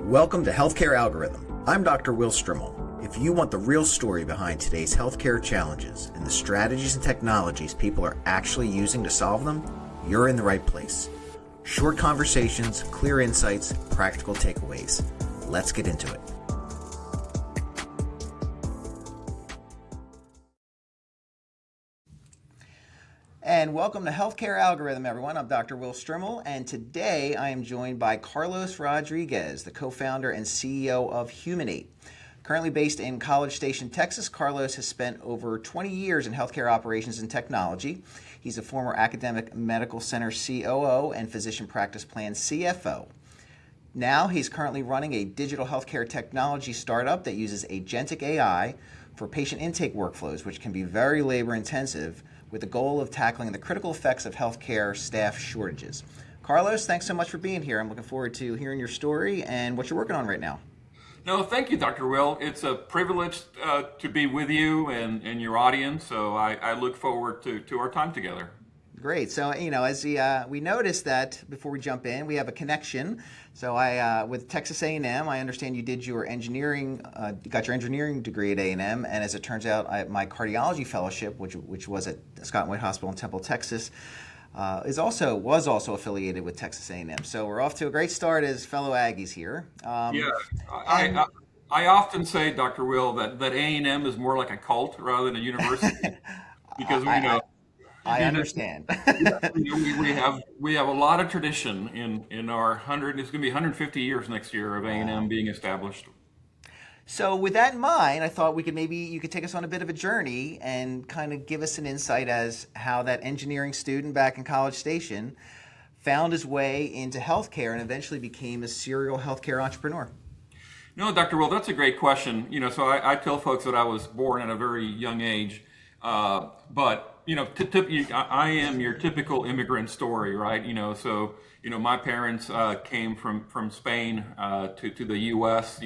Welcome to Healthcare Algorhythm. I'm Dr. Will Strimel. If you want the real story behind today's healthcare challenges and the strategies and technologies people are actually using to solve them, you're in the right place. Short conversations, clear insights, practical takeaways. Let's get into it. And welcome to Healthcare Algorhythm, everyone. I'm Dr. Will Strimel, and today I am joined by Carlos Rodriguez, the co-founder and CEO of Humanate. Currently based in College Station, Texas, Carlos has spent over 20 years in healthcare operations and technology. He's a former academic medical center COO and physician practice plan CFO. Now he's currently running a digital healthcare technology startup that uses agentic AI for patient intake workflows, which can be very labor intensive, with the goal of tackling the critical effects of healthcare staff shortages. Carlos, thanks so much for being here. I'm looking forward to hearing your story and what you're working on right now. No, thank you, Dr. Will. It's a privilege to be with you and your audience, so I look forward to our time together. Great. So, as we noticed that before we jump in, we have a connection. So with Texas A&M, I understand you did your engineering, got your engineering degree at A&M, and as it turns out, my cardiology fellowship, which was at Scott and White Hospital in Temple, Texas, was also affiliated with Texas A&M. So we're off to a great start as fellow Aggies here. I often say, Dr. Will, that A&M is more like a cult rather than a university because I understand. we have a lot of tradition in our 100. It's going to be 150 years next year of A&M being established. So with that in mind, I thought you could take us on a bit of a journey and kind of give us an insight as how that engineering student back in College Station found his way into healthcare and eventually became a serial healthcare entrepreneur. No, Dr. Will, that's a great question. So I tell folks that I was born at a very young age, but I am your typical immigrant story, right? So my parents came from Spain to the U.S.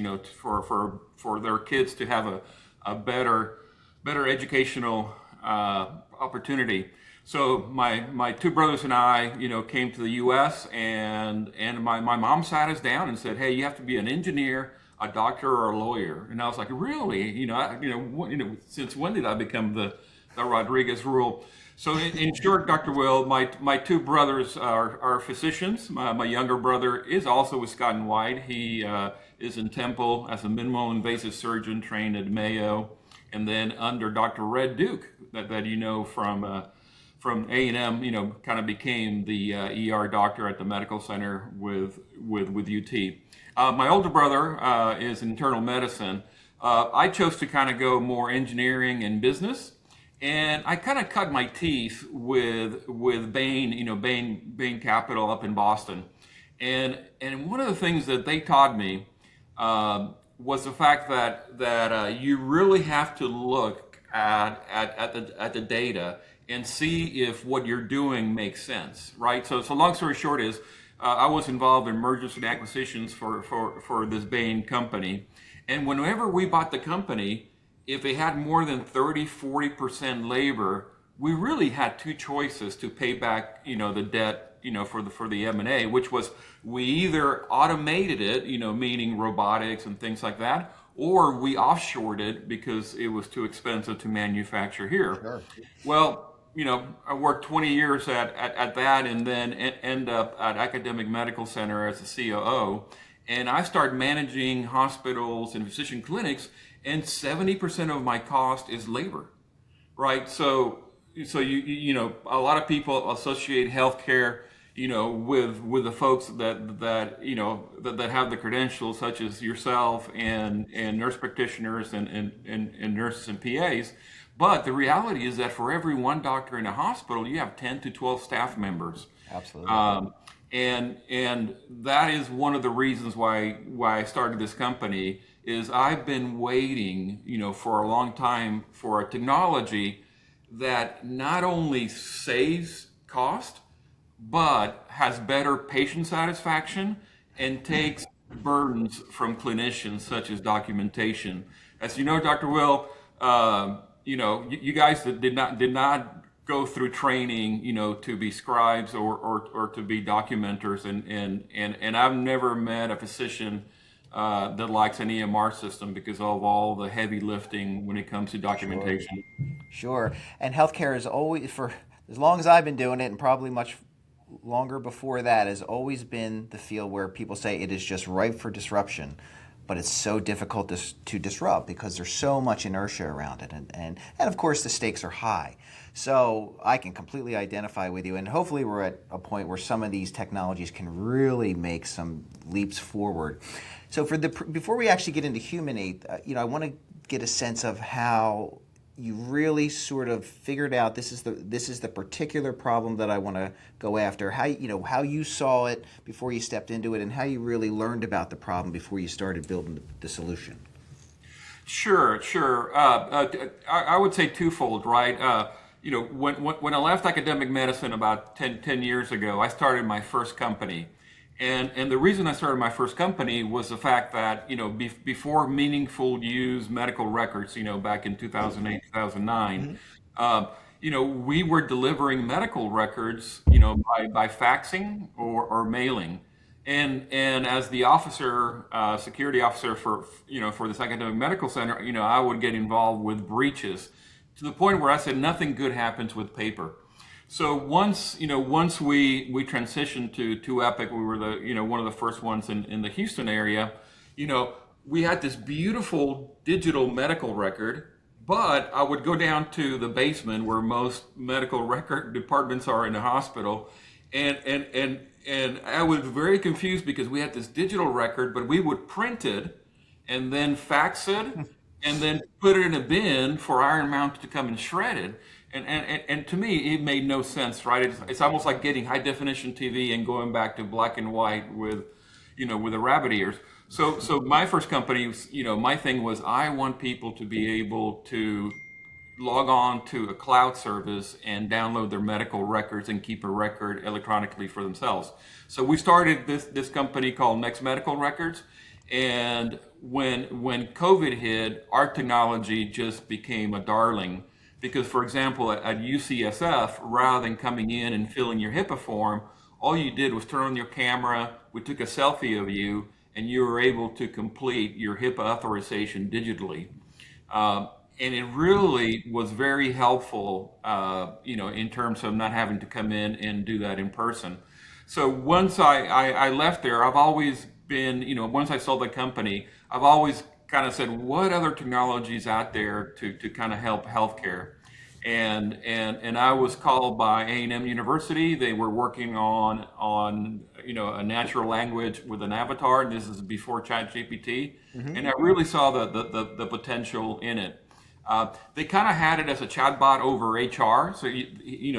For their kids to have a better educational opportunity. So my two brothers and I came to the U.S. and my mom sat us down and said, hey, you have to be an engineer, a doctor, or a lawyer. And I was like, really? Since when did I become the Rodriguez rule? So in short, Dr. Will, my two brothers are physicians. My younger brother is also with Scott and White. He is in Temple as a minimal invasive surgeon trained at Mayo, and then under Dr. Red Duke, that from A&M, kind of became the ER doctor at the medical center with UT. My older brother is internal medicine. I chose to kind of go more engineering and business. And I kind of cut my teeth with Bain Capital up in Boston, and one of the things that they taught me was the fact that you really have to look at the data and see if what you're doing makes sense, right? So long story short is I was involved in mergers and acquisitions for this Bain company, and whenever we bought the company, if it had more than 40% labor, we really had two choices to pay back, the debt, for the M&A, which was we either automated it, meaning robotics and things like that, or we offshored it because it was too expensive to manufacture here. Sure. Well, I worked 20 years at that and then end up at Academic Medical Center as a COO, and I started managing hospitals and physician clinics. And 70% of my cost is labor, right? So you a lot of people associate healthcare, with the folks that have the credentials, such as yourself and nurse practitioners and nurses and PAs. But the reality is that for every one doctor in a hospital, you have 10 to 12 staff members. Absolutely. And that is one of the reasons why I started this company. Is I've been waiting, for a long time for a technology that not only saves cost, but has better patient satisfaction and takes burdens from clinicians such as documentation. As you know, Dr. Will, you guys that did not go through training, to be scribes or to be documenters, and I've never met a physician the likes an EMR system because of all the heavy lifting when it comes to Sure. documentation. Sure. And healthcare is always, for as long as I've been doing it, and probably much longer before that, has always been the field where people say it is just ripe for disruption. But it's so difficult to disrupt because there's so much inertia around it. And of course, the stakes are high. So I can completely identify with you. And hopefully, we're at a point where some of these technologies can really make some leaps forward. So before we actually get into Humanate, I want to get a sense of how you really sort of figured out this is the particular problem that I want to go after. How you saw it before you stepped into it, and how you really learned about the problem before you started building the solution. Sure, sure. I would say twofold, right? When I left academic medicine about 10 years ago, I started my first company. And the reason I started my first company was the fact that, before meaningful use medical records, back in 2008, 2009, we were delivering medical records, by faxing or mailing. And as the security officer for this academic medical center, I would get involved with breaches to the point where I said nothing good happens with paper. So once we transitioned to Epic, we were one of the first ones in the Houston area. We had this beautiful digital medical record, but I would go down to the basement where most medical record departments are in the hospital, and I was very confused because we had this digital record, but we would print it and then fax it and then put it in a bin for Iron Mountain to come and shred it. And to me, it made no sense, right? It's almost like getting high definition TV and going back to black and white with the rabbit ears. So my first company, my thing was I want people to be able to log on to a cloud service and download their medical records and keep a record electronically for themselves. So we started this company called Next Medical Records. And when COVID hit, our technology just became a darling. Because, for example, at UCSF, rather than coming in and filling your HIPAA form, all you did was turn on your camera, we took a selfie of you, and you were able to complete your HIPAA authorization digitally. And it really was very helpful, in terms of not having to come in and do that in person. So once I left there, I've always been, once I sold the company, I've always kind of said, what other technologies out there to kind of help healthcare? And I was called by A&M University. They were working on a natural language with an avatar. This is before ChatGPT, and I really saw the potential in it. They kind of had it as a chatbot over HR, so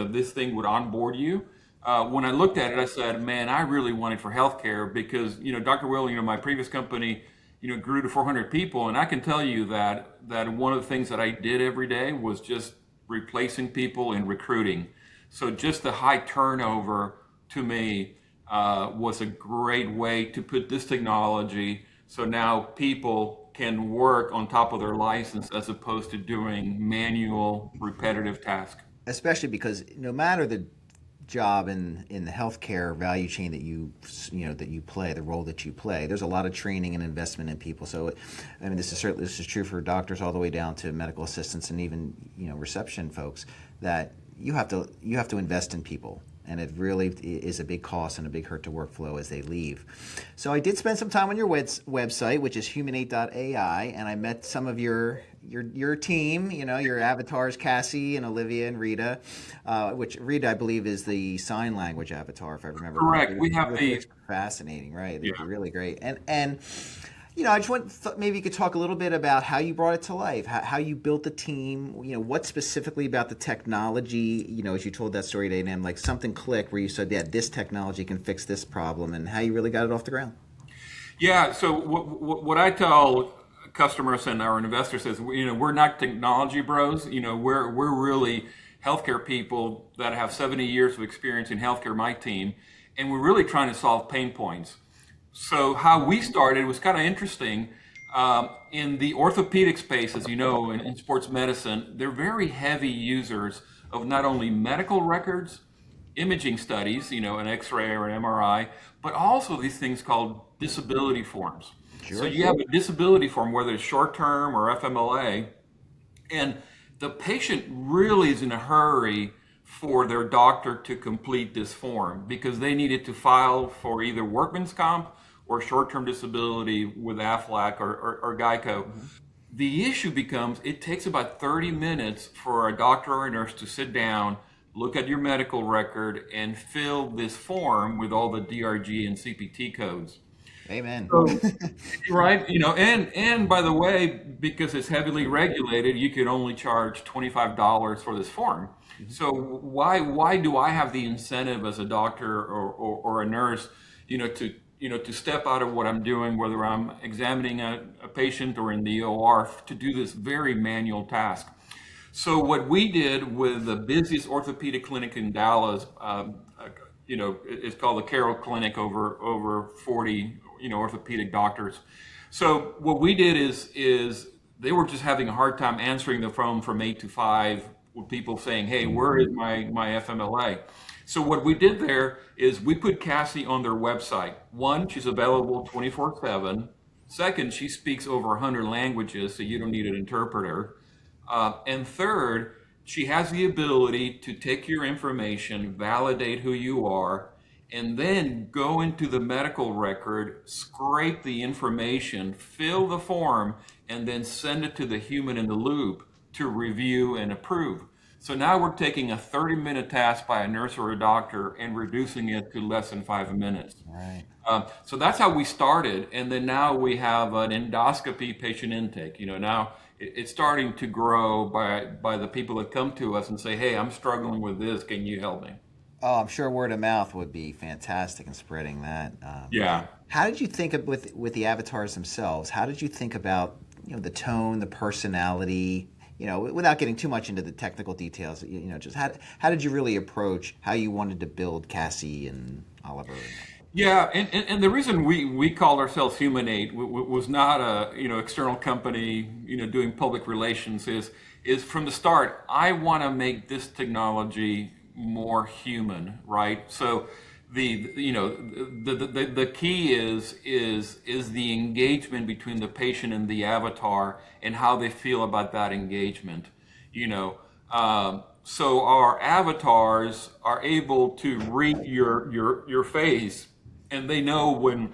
this thing would onboard you. When I looked at it, I said, man, I really want it for healthcare because Dr. Will, my previous company, grew to 400 people, and I can tell you that one of the things that I did every day was just replacing people and recruiting. So just the high turnover to me was a great way to put this technology so now people can work on top of their license as opposed to doing manual, repetitive tasks. Especially because no matter the job in the healthcare value chain that that you play, the role that you play, there's a lot of training and investment in people. So, I mean, this is true for doctors all the way down to medical assistants and even reception folks, that you have to invest in people. And it really is a big cost and a big hurt to workflow as they leave. So I did spend some time on your website, which is humanate.ai, and I met some of your team, your avatars, Cassie and Olivia and Rita, which Rita, I believe, is the sign language avatar, if I remember Correct. correctly. We have the Fascinating, right? They're yeah. really great. And I just maybe you could talk a little bit about how you brought it to life, how you built the team, what specifically about the technology, as you told that story to A&M, like something clicked where you said, yeah, this technology can fix this problem, and how you really got it off the ground. Yeah. So what I tell customers and our investors is, we're not technology bros. We're really healthcare people that have 70 years of experience in healthcare, my team, and we're really trying to solve pain points. So how we started was kind of interesting. In the orthopedic space, as you know, in sports medicine, they're very heavy users of not only medical records, imaging studies, an X-ray or an MRI, but also these things called disability forms. So Sure. you have a disability form, whether it's short-term or FMLA, and the patient really is in a hurry for their doctor to complete this form because they needed to file for either workman's comp or short-term disability with Aflac or Geico. Mhm. The issue becomes it takes about 30 minutes for a doctor or a nurse to sit down, look at your medical record, and fill this form with all the DRG and CPT codes. Amen. So, right, and by the way, because it's heavily regulated, you could only charge $25 for this form. Mhm. So why do I have the incentive as a doctor or a nurse, to step out of what I'm doing, whether I'm examining a patient or in the OR, to do this very manual task? So what we did with the busiest orthopedic clinic in Dallas, it's called the Carroll Clinic, over 40, orthopedic doctors. So what we did is they were just having a hard time answering the phone from 8 to 5 with people saying, "Hey, where is my FMLA?" So what we did there is we put Cassie on their website. One, she's available 24/7. Second, she speaks over 100 languages, so you don't need an interpreter. And third, she has the ability to take your information, validate who you are, and then go into the medical record, scrape the information, fill the form, and then send it to the human in the loop to review and approve. So now we're taking a 30-minute task by a nurse or a doctor and reducing it to less than 5 minutes. Right. So that's how we started, and then now we have an endoscopy patient intake. Now it's starting to grow by the people that come to us and say, "Hey, I'm struggling with this. Can you help me?" Oh, I'm sure word of mouth would be fantastic in spreading that. Yeah. How did you think of with the avatars themselves? How did you think about the tone, the personality? Without getting too much into the technical details, just how did you really approach how you wanted to build Cassie and Oliver? Yeah, and the reason we called ourselves Humanate was not a external company doing public relations, is from the start I want to make this technology more human, right? So the key is the engagement between the patient and the avatar and how they feel about that engagement. So our avatars are able to read your face, and they know when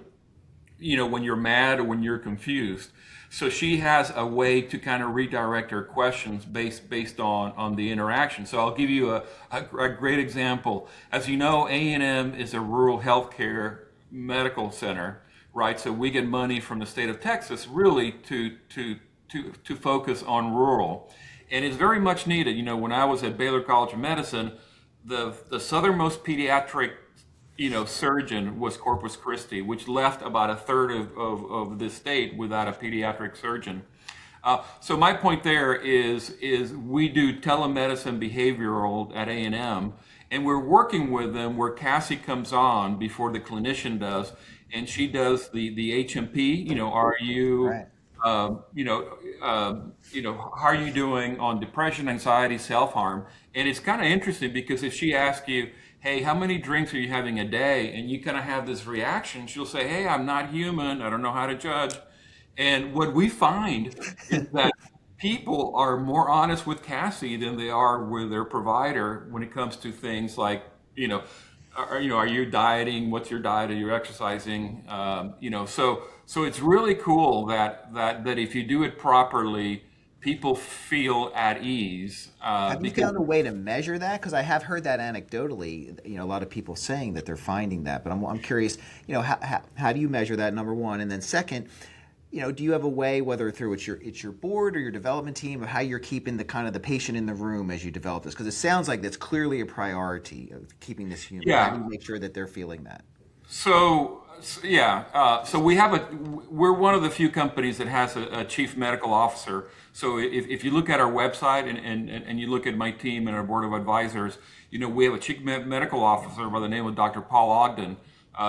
you're mad or when you're confused. So she has a way to kind of redirect her questions based on the interaction. So I'll give you a great example. As you know, A&M is a rural healthcare medical center, right? So we get money from the state of Texas really to focus on rural. And it's very much needed. When I was at Baylor College of Medicine, the southernmost pediatric surgeon was Corpus Christi, which left about a third of the state without a pediatric surgeon. So my point there is we do telemedicine behavioral at A&M, and we're working with them where Cassie comes on before the clinician does, and she does the HMP. Are you Right. how are you doing on depression, anxiety, self-harm? And it's kind of interesting because if she asks you, "Hey, how many drinks are you having a day?" and you kind of have this reaction, she'll say, "Hey, I'm not human. I don't know how to judge." And what we find is that people are more honest with Cassie than they are with their provider when it comes to things like, are you dieting? What's your diet? Are you exercising? So it's really cool that if you do it properly, people feel at ease. Have you Because found a way to measure that? Because I have heard that anecdotally, a lot of people saying that they're finding that. But I'm curious, how do you measure that, number one? And then second, do you have a way, whether through it's your board or your development team, of how you're keeping the kind of the patient in the room as you develop this? Because it sounds like that's clearly a priority of keeping this human. How do yeah, you make sure that they're feeling that? So we're one of the few companies that has a chief medical officer. So if you look at our website and you look at my team and our board of advisors, we have a chief medical officer by the name of Dr. Paul Ogden.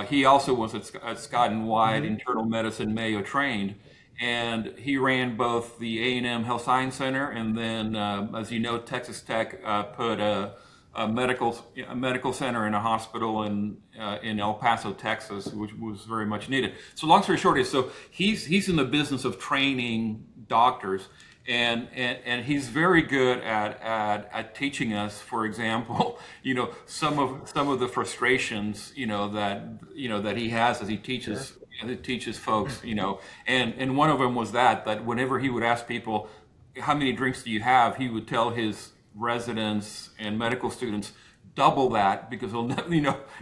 He also was at Scott and White, internal medicine, Mayo trained, and he ran both the A&M Health Science Center, and then, as you know, Texas Tech put a a medical center and a hospital in El Paso, Texas, which was very much needed. So long story short is, so he's in the business of training doctors, and he's very good at teaching us, for example, some of the frustrations, that he has as he teaches. Sure. He teaches folks, and one of them was that whenever he would ask people, how many drinks do you have, he would tell his residents and medical students double that, because he'll never,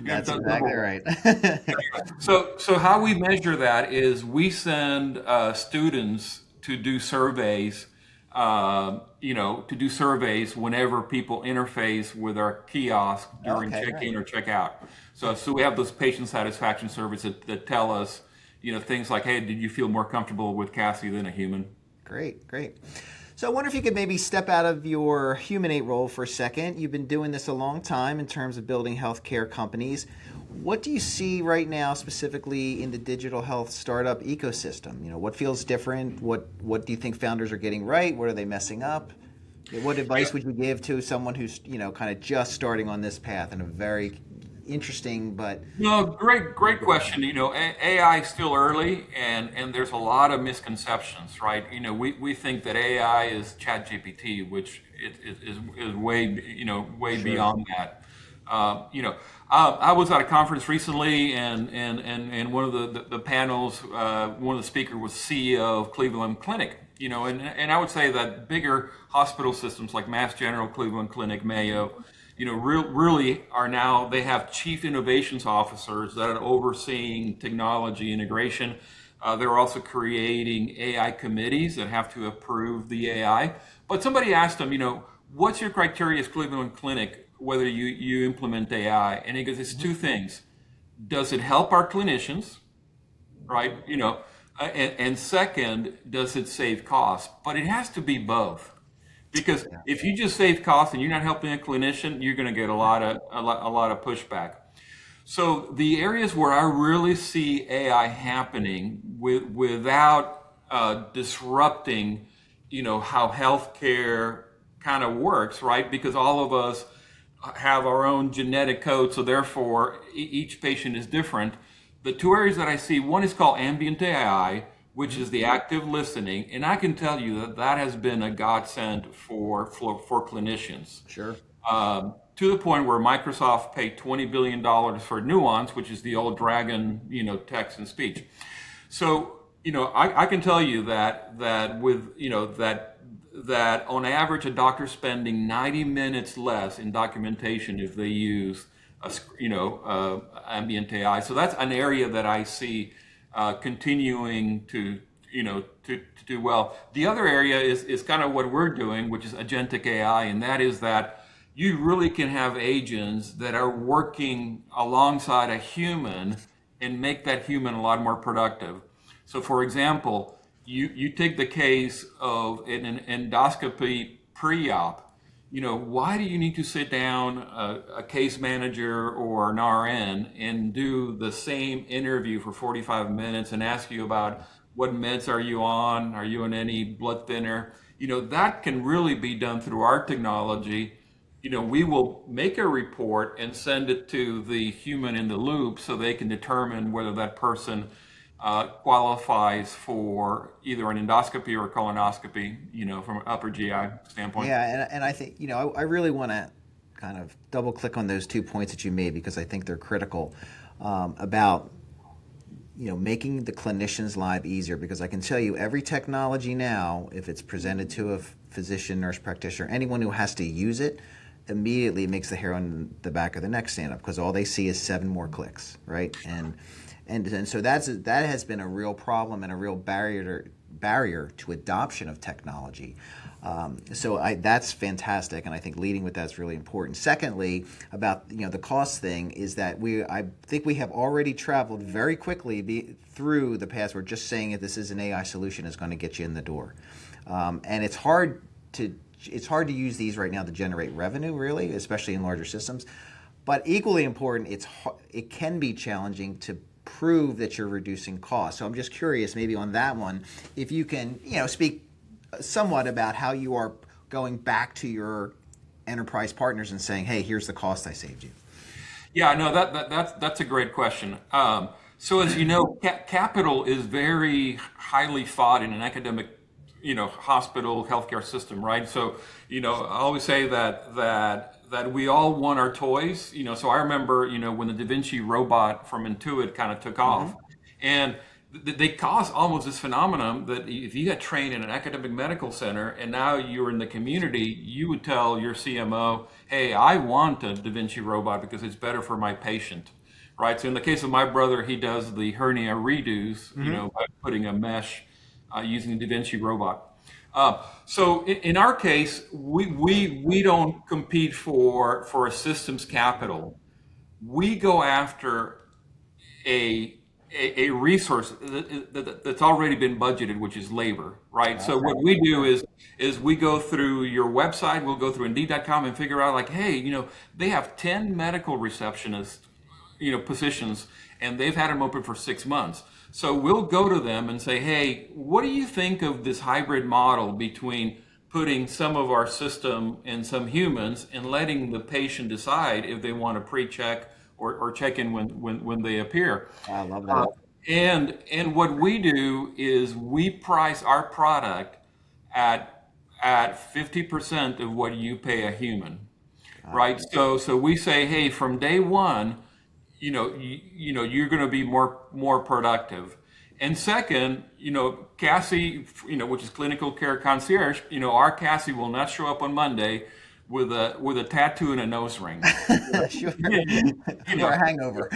That's double exactly that. right. So how we measure that is we send students to do surveys, whenever people interface with our kiosk during Okay, check-in right. or check-out. So we have those patient satisfaction surveys that tell us, things like, hey, did you feel more comfortable with Cassie than a human? Great, great. So I wonder if you could maybe step out of your Humanate role for a second. You've been doing this a long time in terms of building healthcare companies. What do you see right now specifically in the digital health startup ecosystem? What feels different? What do you think founders are getting right? What are they messing up? What advice would you give to someone who's, kind of just starting on this path in a very interesting but No, great question. AI is still early, and there's a lot of misconceptions, right? We think that AI is ChatGPT, which is way, way sure. beyond that. I was at a conference recently, and one of the panels, one of the speakers was CEO of Cleveland Clinic. And I would say that bigger hospital systems like Mass General, Cleveland Clinic, Mayo, really are now, they have chief innovations officers that are overseeing technology integration. They're also creating AI committees that have to approve the AI. But somebody asked them, what's your criteria as Cleveland Clinic, whether you implement AI? And he goes, it's two things. Does it help our clinicians, right? And second, does it save costs? But it has to be both. Because Yeah. if you just save costs and you're not helping a clinician, you're going to get a lot of pushback. So the areas where I really see AI happening without disrupting, how healthcare kind of works, right? Because all of us have our own genetic code, so therefore each patient is different. The two areas that I see, one is called ambient AI, which is the active listening, and I can tell you that has been a godsend for clinicians. Sure. To the point where Microsoft paid $20 billion for Nuance, which is the old Dragon, text and speech. So, I can tell you that with, that on average, a doctor's spending 90 minutes less in documentation if they use, ambient AI. So that's an area that I see continuing to do well. The other area is kind of what we're doing, which is agentic AI, and that is that you really can have agents that are working alongside a human and make that human a lot more productive. So, for example, you take the case of an endoscopy pre-op. Why do you need to sit down a case manager or an RN and do the same interview for 45 minutes and ask you about what meds are you on? Are you on any blood thinner? That can really be done through our technology. We will make a report and send it to the human in the loop so they can determine whether that person qualifies for either an endoscopy or a colonoscopy, from an upper GI standpoint. Yeah, and I think, I really want to kind of double click on those 2 points that you made because I think they're critical about, making the clinician's life easier, because I can tell you every technology now, if it's presented to a physician, nurse practitioner, anyone who has to use it, immediately makes the hair on the back of the neck stand up because all they see is 7 more clicks, right? And so that has been a real problem and a real barrier to adoption of technology. That's fantastic, and I think leading with that's really important. Secondly, about the cost thing is that I think we have already traveled very quickly through the past. We're just saying if this is an AI solution is going to get you in the door, and it's hard to use these right now to generate revenue, really, especially in larger systems. But equally important, it can be challenging to prove that you're reducing costs. So I'm just curious, maybe on that one, if you can, speak somewhat about how you are going back to your enterprise partners and saying, hey, here's the cost I saved you? Yeah, no, that's a great question. So as you know, capital is very highly fought in an academic, hospital healthcare system, right? So, I always say that we all want our toys. So I remember, when the Da Vinci robot from Intuit kind of took off, and they caused almost this phenomenon that if you got trained in an academic medical center and now you're in the community, you would tell your CMO, hey, I want a Da Vinci robot because it's better for my patient, right? So in the case of my brother, he does the hernia redos, by putting a mesh using the Da Vinci robot. So in our case, we don't compete for a systems capital. We go after a resource that's already been budgeted, which is labor, right? So what we do is we go through your website, we'll go through Indeed.com and figure out like, hey, they have 10 medical receptionist, positions, and they've had them open for 6 months. So we'll go to them and say, hey, what do you think of this hybrid model between putting some of our system and some humans and letting the patient decide if they want to pre-check or check in when they appear. I love that. And what we do is we price our product at 50% of what you pay a human, right? So we say, hey, from day one, you're going to be more productive. And second, Cassie, which is clinical care concierge, our Cassie will not show up on Monday with a tattoo and a nose ring. Sure. Or a hangover.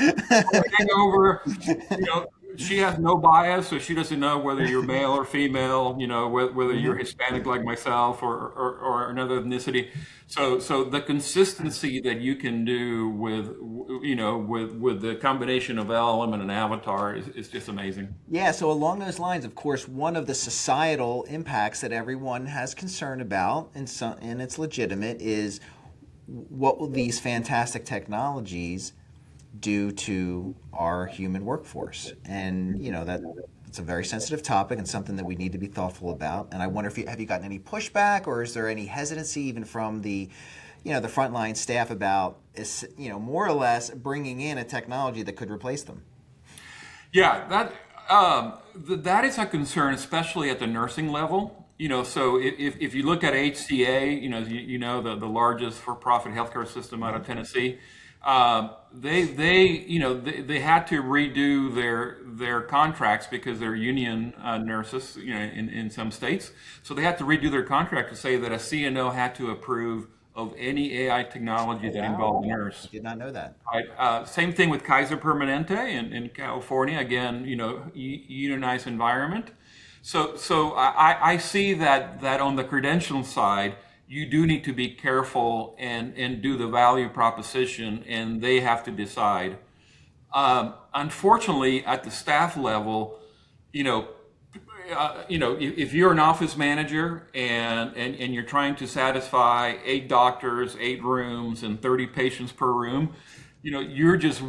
She has no bias, so she doesn't know whether you're male or female, whether you're Hispanic like myself or another ethnicity. So the consistency that you can do with the combination of LLM and an avatar is just amazing. Yeah, so along those lines, of course, one of the societal impacts that everyone has concern about, and it's legitimate, is what will these fantastic technologies do to our human workforce? And it's a very sensitive topic and something that we need to be thoughtful about. And I wonder if have you gotten any pushback, or is there any hesitancy even from the the frontline staff about more or less bringing in a technology that could replace them? Yeah, that is a concern, especially at the nursing level. So if you look at HCA, the largest for-profit healthcare system out of Tennessee, they had to redo their contracts because they're union nurses, in some states. So they had to redo their contract to say that a CNO had to approve of any AI technology that involved a nurse. I did not know that. Right. Same thing with Kaiser Permanente in California. Again, unionized environment. So I see that on the credential side, you do need to be careful and do the value proposition, and they have to decide. Unfortunately, at the staff level, if you're an office manager and you're trying to satisfy 8 doctors, 8 rooms, and 30 patients per room, you're just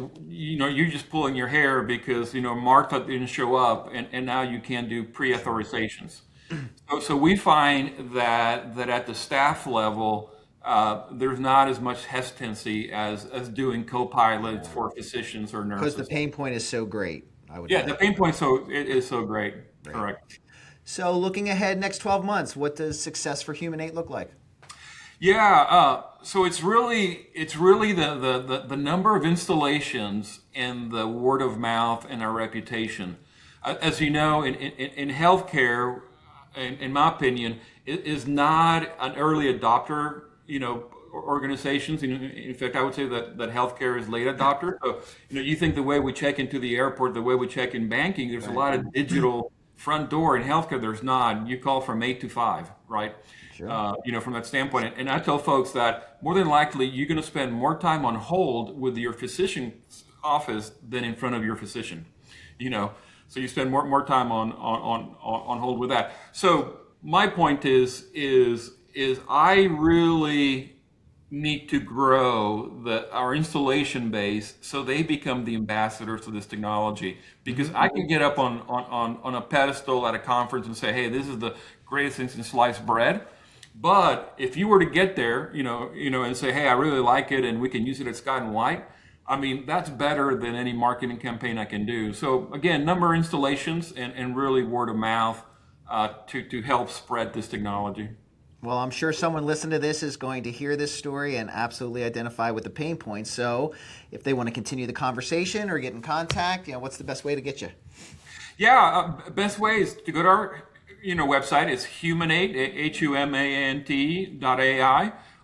pulling your hair because Martha didn't show up, and now you can't do pre-authorizations. So we find that at the staff level, there's not as much hesitancy as doing co-pilots for physicians or nurses. Because the pain point is so great, I would. Yeah, the pain point is so great. Right. Correct. So looking ahead, next 12 months, what does success for Humanate look like? Yeah, so it's really the number of installations and the word of mouth and our reputation. As you know, in healthcare, in my opinion, it is not an early adopter, organizations. In fact, I would say that healthcare is late adopter. So, you think the way we check into the airport, the way we check in banking, there's a lot of digital front door. In healthcare, there's not. You call from 8 to 5, right? Sure. From that standpoint. And I tell folks that more than likely, you're going to spend more time on hold with your physician's office than in front of your physician, So you spend more time on hold with that. So my point is I really need to grow our installation base so they become the ambassadors of this technology. Because I can get up on a pedestal at a conference and say, hey, this is the greatest thing since sliced bread. But if you were to get there, and say, hey, I really like it and we can use it at Scott and White, I mean, that's better than any marketing campaign I can do. So again, number of installations and really word of mouth to help spread this technology. Well, I'm sure someone listening to this is going to hear this story and absolutely identify with the pain points. So if they want to continue the conversation or get in contact, what's the best way to get you? Yeah, best way is to go to our website. It's humanate, HUMANT.ai,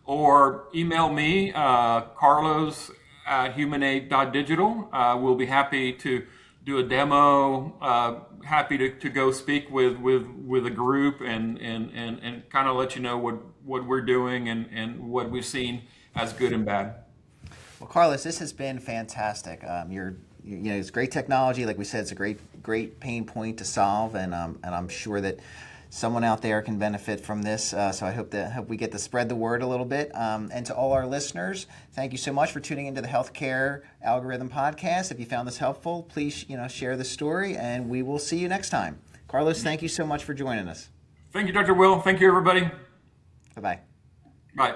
or email me, Carlos at humanate.digital. We'll be happy to do a demo, happy to go speak with a group and kind of let you know what we're doing and what we've seen as good and bad. Well, Carlos, this has been fantastic. It's great technology. Like we said, it's a great pain point to solve, and I'm sure that someone out there can benefit from this. So I hope we get to spread the word a little bit. And to all our listeners, thank you so much for tuning into the Healthcare Algorithm podcast. If you found this helpful, please share the story, and we will see you next time. Carlos, thank you so much for joining us. Thank you, Dr. Will. Thank you, everybody. Bye-bye. Bye.